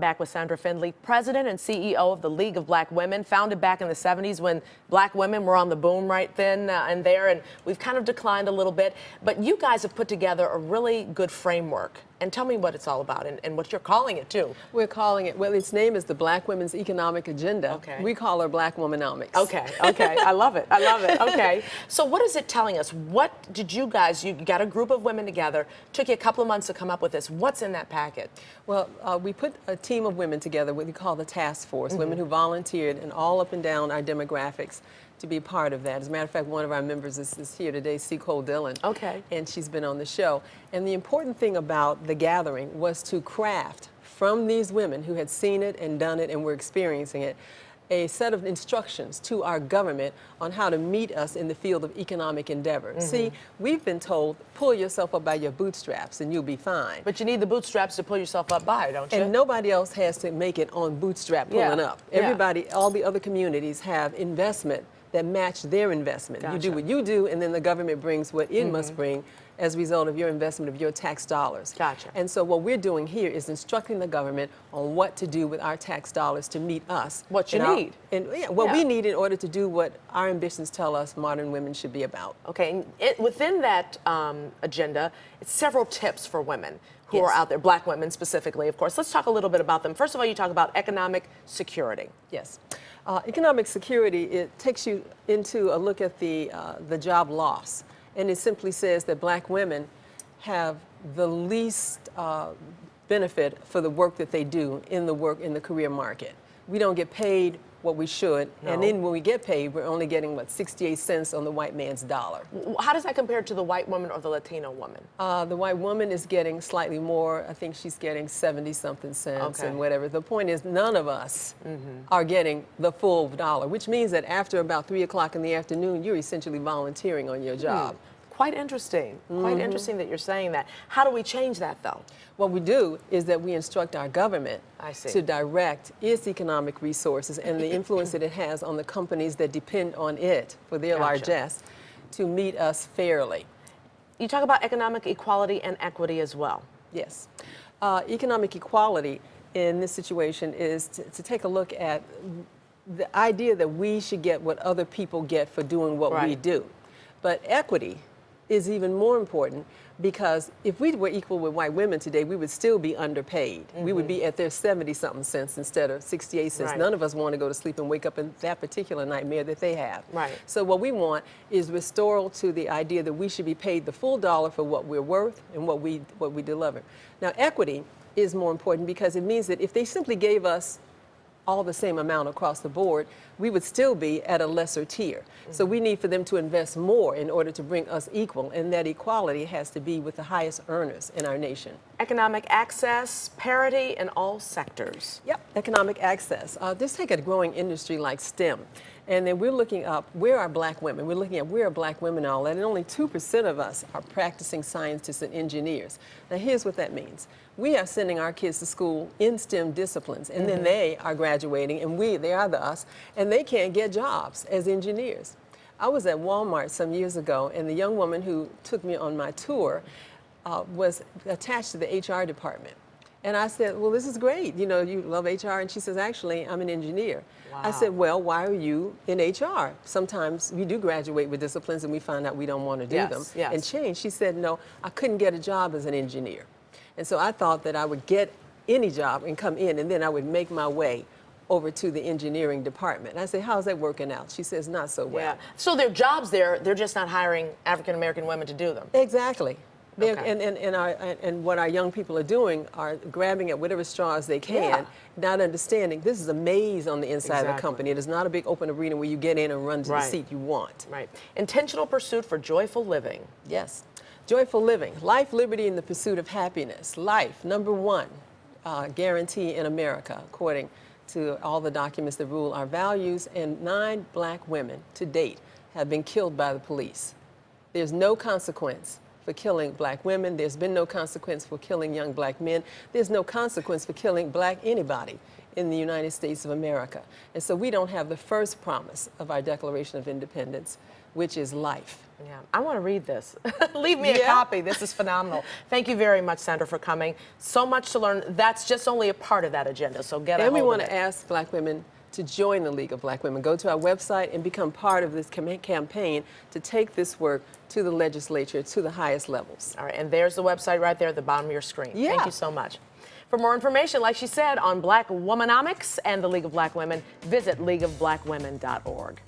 back with Sandra Finley, President and CEO of the League of Black Women, founded back in the 70s when black women were on the boom right then and there, and we've kind of declined a little bit. But you guys have put together a really good framework. And tell me what it's all about and what you're calling it, too. We're calling it, well, its name is the Black Women's Economic Agenda. Okay. We call her Black Womanomics. Okay, okay. I love it. I love it. Okay. So what is it telling us? What did you guys, you got a group of women together, took you a couple of months to come up with this. What's in that packet? Well, we put a team of women together, what we call the task force, women who volunteered and all up and down our demographics to be part of that. As a matter of fact, one of our members is here today, C. Cole Dillon. Okay. And she's been on the show. And the important thing about the gathering was to craft from these women who had seen it and done it and were experiencing it, a set of instructions to our government on how to meet us in the field of economic endeavor. See, we've been told, pull yourself up by your bootstraps and you'll be fine. But you need the bootstraps to pull yourself up by, don't you? And nobody else has to make it on bootstrap pulling up. Everybody, all the other communities have investment that match their investment. Gotcha. You do what you do, and then the government brings what it must bring as a result of your investment of your tax dollars. Gotcha. And so what we're doing here is instructing the government on what to do with our tax dollars to meet us. What you need. What we need in order to do what our ambitions tell us modern women should be about. Okay, and within that agenda, it's several tips for women who are out there, black women specifically, of course. Let's talk a little bit about them. First of all, you talk about economic security. Yes. Economic security, it takes you into a look at the job loss. And it simply says that black women have the least benefit for the work that they do in the career market. We don't get paid what we should, and then when we get paid, we're only getting, what, 68 cents on the white man's dollar. How does that compare to the white woman or the Latino woman? The white woman is getting slightly more. I think she's getting 70-something cents and whatever. The point is, none of us are getting the full dollar, which means that after about 3 o'clock in the afternoon, you're essentially volunteering on your job. Quite interesting. Quite interesting that you're saying that. How do we change that, though? What we do is that we instruct our government to direct its economic resources and the influence that it has on the companies that depend on it for their largesse to meet us fairly. You talk about economic equality and equity as well. Yes. Economic equality in this situation is to take a look at the idea that we should get what other people get for doing what we do. But equity is even more important, because if we were equal with white women today, we would still be underpaid. We would be at their 70-something cents instead of 68 cents. None of us want to go to sleep and wake up in that particular nightmare that they have. So what we want is restoral to the idea that we should be paid the full dollar for what we're worth and what we deliver. Now, equity is more important because it means that if they simply gave us all the same amount across the board, we would still be at a lesser tier. So we need for them to invest more in order to bring us equal, and that equality has to be with the highest earners in our nation. Economic access, parity in all sectors. Yep, economic access. Just take a growing industry like STEM. And then we're looking up, where are black women? We're looking at where are black women all at, and only 2% of us are practicing scientists and engineers. Now here's what that means. We are sending our kids to school in STEM disciplines, and then they are graduating, and they are the us, and they can't get jobs as engineers. I was at Walmart some years ago, and the young woman who took me on my tour was attached to the HR department. And I said, well, this is great. You know, you love HR. And she says, actually, I'm an engineer. I said, well, why are you in HR? Sometimes we do graduate with disciplines and we find out we don't want to do them and change. She said, no, I couldn't get a job as an engineer. And so I thought that I would get any job and come in, and then I would make my way over to the engineering department. And I said, how's that working out? She says, not so well. So there are jobs there, they're just not hiring African-American women to do them. Exactly. And what our young people are doing are grabbing at whatever straws they can, not understanding this is a maze on the inside of the company. It is not a big open arena where you get in and run to the seat you want. Intentional pursuit for joyful living. Yes. Joyful living. Life, liberty, and the pursuit of happiness. Life, number one, guarantee in America, according to all the documents that rule our values, and 9 black women to date have been killed by the police. There's no consequence for killing black women. There's been no consequence for killing young black men. There's no consequence for killing black anybody in the United States of America. And so we don't have the first promise of our Declaration of Independence, which is life. Yeah, I want to read this. Leave me a Yeah. copy. This is phenomenal. Thank you very much, Sandra, for coming. So much to learn. That's just only a part of that agenda, so get a And we hold want of to it. ask Black women to join the League of Black Women. Go to our website and become part of this campaign to take this work to the legislature, to the highest levels. All right, and there's the website right there at the bottom of your screen. Yeah. Thank you so much. For more information, like she said, on Black Womanomics and the League of Black Women, visit leagueofblackwomen.org.